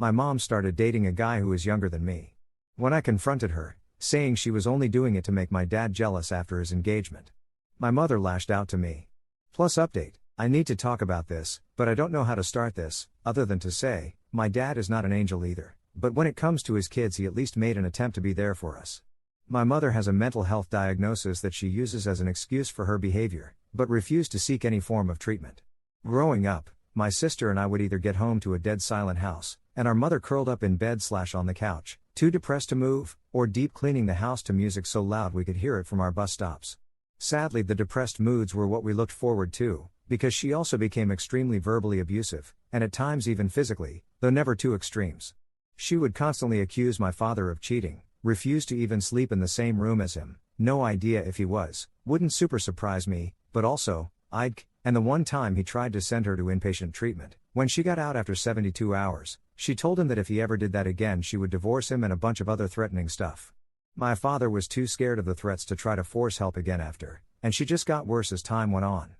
My mom started dating a guy who is younger than me. When I confronted her, saying she was only doing it to make my dad jealous after his engagement, my mother lashed out to me. Plus update, I need to talk about this, but I don't know how to start this, other than to say, my dad is not an angel either, but when it comes to his kids he at least made an attempt to be there for us. My mother has a mental health diagnosis that she uses as an excuse for her behavior, but refused to seek any form of treatment. Growing up, my sister and I would either get home to a dead silent house, and our mother curled up in bed / on the couch, too depressed to move, or deep cleaning the house to music so loud we could hear it from our bus stops. Sadly, the depressed moods were what we looked forward to, because she also became extremely verbally abusive, and at times even physically, though never to extremes. She would constantly accuse my father of cheating, refuse to even sleep in the same room as him, no idea if he was, wouldn't super surprise me, but also, and the one time he tried to send her to inpatient treatment, when she got out after 72 hours, she told him that if he ever did that again she would divorce him and a bunch of other threatening stuff. My father was too scared of the threats to try to force help again after, and she just got worse as time went on.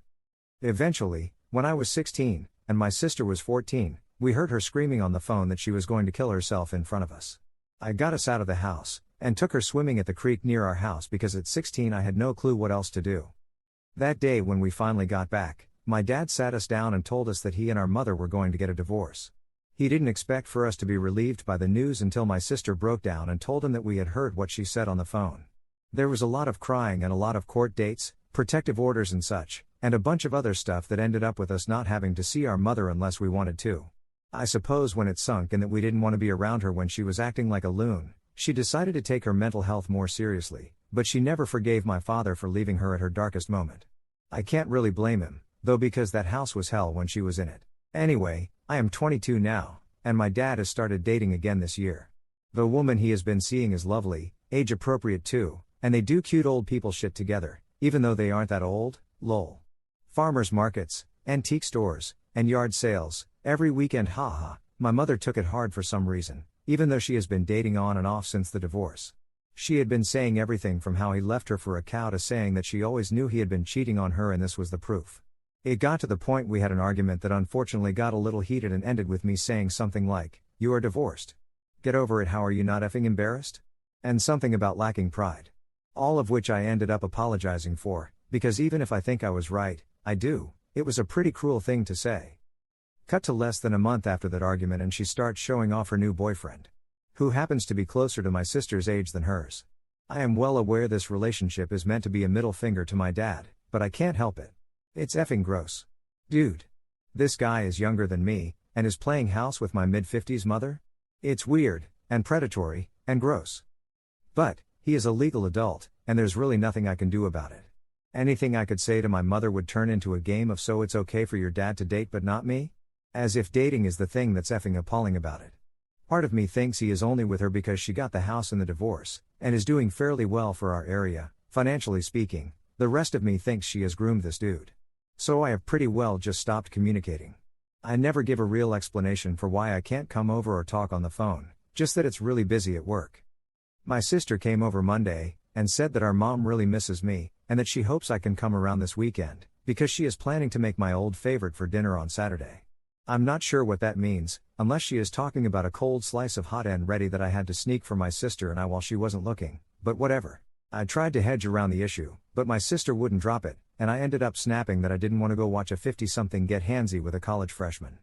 Eventually, when I was 16, and my sister was 14, we heard her screaming on the phone that she was going to kill herself in front of us. I got us out of the house, and took her swimming at the creek near our house because at 16 I had no clue what else to do. That day when we finally got back, my dad sat us down and told us that he and our mother were going to get a divorce. He didn't expect for us to be relieved by the news until my sister broke down and told him that we had heard what she said on the phone. There was a lot of crying and a lot of court dates, protective orders and such, and a bunch of other stuff that ended up with us not having to see our mother unless we wanted to. I suppose when it sunk in that we didn't want to be around her when she was acting like a loon, she decided to take her mental health more seriously, but she never forgave my father for leaving her at her darkest moment. I can't really blame him, though, because that house was hell when she was in it. Anyway, I am 22 now, and my dad has started dating again this year. The woman he has been seeing is lovely, age appropriate too, and they do cute old people shit together, even though they aren't that old, lol. Farmers markets, antique stores, and yard sales, every weekend, haha. My mother took it hard for some reason, even though she has been dating on and off since the divorce. She had been saying everything from how he left her for a cow to saying that she always knew he had been cheating on her and this was the proof. It got to the point we had an argument that unfortunately got a little heated and ended with me saying something like, "You are divorced. Get over it, how are you not effing embarrassed?" And something about lacking pride. All of which I ended up apologizing for, because even if I think I was right, I do, it was a pretty cruel thing to say. Cut to less than a month after that argument and she starts showing off her new boyfriend, who happens to be closer to my sister's age than hers. I am well aware this relationship is meant to be a middle finger to my dad, but I can't help it. It's effing gross. Dude. This guy is younger than me, and is playing house with my mid-50s mother? It's weird, and predatory, and gross. But, he is a legal adult, and there's really nothing I can do about it. Anything I could say to my mother would turn into a game of so it's okay for your dad to date but not me? As if dating is the thing that's effing appalling about it. Part of me thinks he is only with her because she got the house in the divorce, and is doing fairly well for our area, financially speaking. The rest of me thinks she has groomed this dude. So I have pretty well just stopped communicating. I never give a real explanation for why I can't come over or talk on the phone, just that it's really busy at work. My sister came over Monday, and said that our mom really misses me, and that she hopes I can come around this weekend, because she is planning to make my old favorite for dinner on Saturday. I'm not sure what that means, unless she is talking about a cold slice of hot and ready that I had to sneak for my sister and I while she wasn't looking, but whatever. I tried to hedge around the issue, but my sister wouldn't drop it, and I ended up snapping that I didn't want to go watch a 50-something get handsy with a college freshman.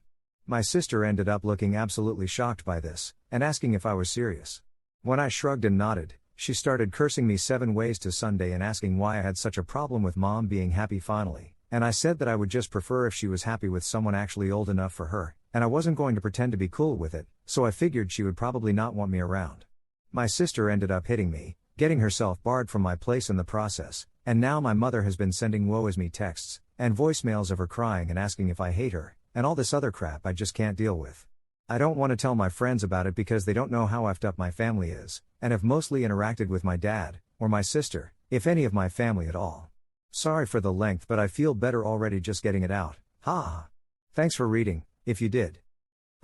My sister ended up looking absolutely shocked by this, and asking if I was serious. When I shrugged and nodded, she started cursing me 7 ways to Sunday and asking why I had such a problem with mom being happy finally, and I said that I would just prefer if she was happy with someone actually old enough for her, and I wasn't going to pretend to be cool with it, so I figured she would probably not want me around. My sister ended up hitting me, getting herself barred from my place in the process, and now my mother has been sending woe is me texts, and voicemails of her crying and asking if I hate her, and all this other crap I just can't deal with. I don't want to tell my friends about it because they don't know how effed up my family is, and have mostly interacted with my dad, or my sister, if any of my family at all. Sorry for the length, but I feel better already just getting it out, ha. Thanks for reading, if you did.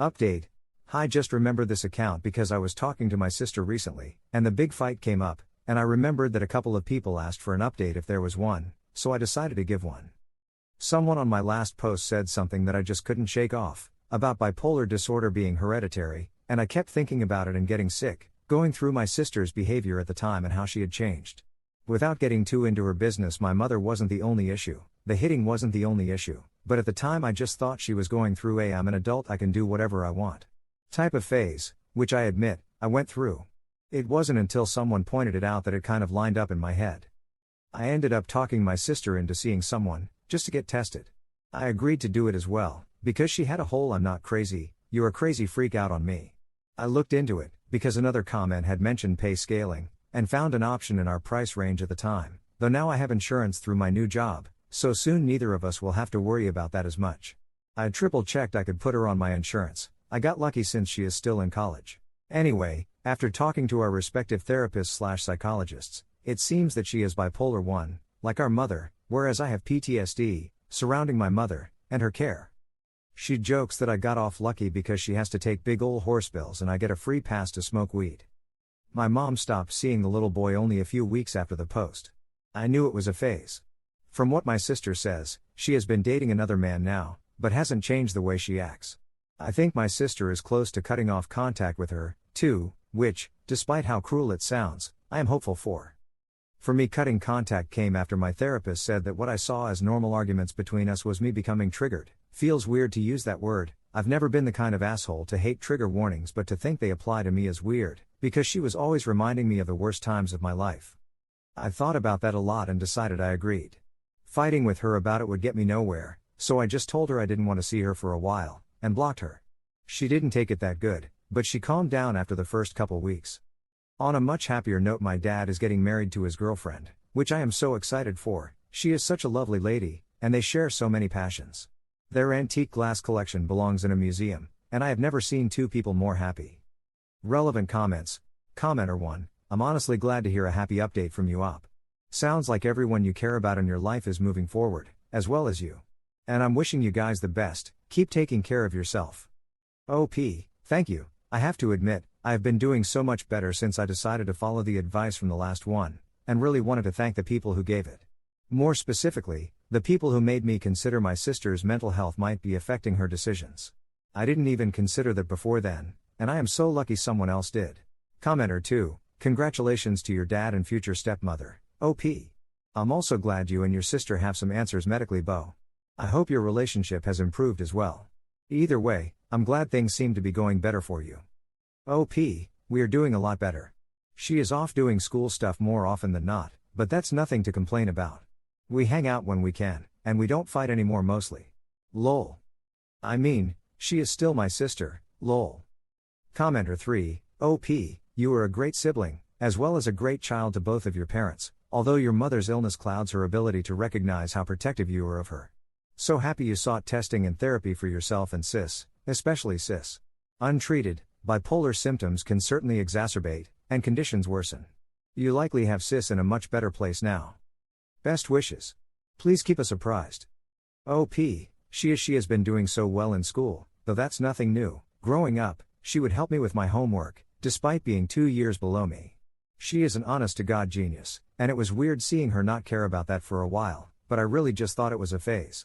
Update. Hi, just remembered this account because I was talking to my sister recently, and the big fight came up, and I remembered that a couple of people asked for an update if there was one, so I decided to give one. Someone on my last post said something that I just couldn't shake off, about bipolar disorder being hereditary, And I kept thinking about it and getting sick, going through my sister's behavior at the time and how she had changed. Without getting too into her business, my mother wasn't the only issue, the hitting wasn't the only issue, but at the time I just thought she was going through a "I'm an adult, I can do whatever I want" type of phase, which I admit, I went through. It wasn't until someone pointed it out that it kind of lined up in my head. I ended up talking my sister into seeing someone, just to get tested. I agreed to do it as well, because she had a whole "I'm not crazy, you're a crazy freak" out on me. I looked into it, because another comment had mentioned pay scaling, and found an option in our price range at the time, though now I have insurance through my new job, so soon neither of us will have to worry about that as much. I triple checked I could put her on my insurance. I got lucky since she is still in college. Anyway, after talking to our respective therapists/psychologists, it seems that she is bipolar 1, like our mother, whereas I have PTSD, surrounding my mother, and her care. She jokes that I got off lucky because she has to take big ol' horse pills and I get a free pass to smoke weed. My mom stopped seeing the little boy only a few weeks after the post. I knew it was a phase. From what my sister says, she has been dating another man now, but hasn't changed the way she acts. I think my sister is close to cutting off contact with her, too, which, despite how cruel it sounds, I am hopeful for. For me, cutting contact came after my therapist said that what I saw as normal arguments between us was me becoming triggered. Feels weird to use that word. I've never been the kind of asshole to hate trigger warnings, but to think they apply to me is weird, because she was always reminding me of the worst times of my life. I thought about that a lot and decided I agreed. Fighting with her about it would get me nowhere, so I just told her I didn't want to see her for a while, and blocked her. She didn't take it that good, but she calmed down after the first couple weeks. On a much happier note, my dad is getting married to his girlfriend, which I am so excited for. She is such a lovely lady, and they share so many passions. Their antique glass collection belongs in a museum, and I have never seen two people more happy. Relevant comments. Commenter 1, I'm honestly glad to hear a happy update from you, Op. Sounds like everyone you care about in your life is moving forward, as well as you. And I'm wishing you guys the best. Keep taking care of yourself. OP, thank you. I have to admit, I have been doing so much better since I decided to follow the advice from the last one, and really wanted to thank the people who gave it. More specifically, the people who made me consider my sister's mental health might be affecting her decisions. I didn't even consider that before then, and I am so lucky someone else did. Commenter 2, congratulations to your dad and future stepmother, OP. I'm also glad you and your sister have some answers medically, Bo. I hope your relationship has improved as well. Either way, I'm glad things seem to be going better for you. OP, we are doing a lot better. She is off doing school stuff more often than not, but that's nothing to complain about. We hang out when we can, and we don't fight anymore mostly. Lol. I mean, she is still my sister, lol. Commenter 3, OP, you were a great sibling, as well as a great child to both of your parents, although your mother's illness clouds her ability to recognize how protective you are of her. So happy you sought testing and therapy for yourself and sis, especially sis. Untreated, bipolar symptoms can certainly exacerbate, and conditions worsen. You likely have sis in a much better place now. Best wishes. Please keep us apprised. OP, she has been doing so well in school, though that's nothing new. Growing up, she would help me with my homework, despite being 2 years below me. She is an honest-to-God genius, and it was weird seeing her not care about that for a while, but I really just thought it was a phase.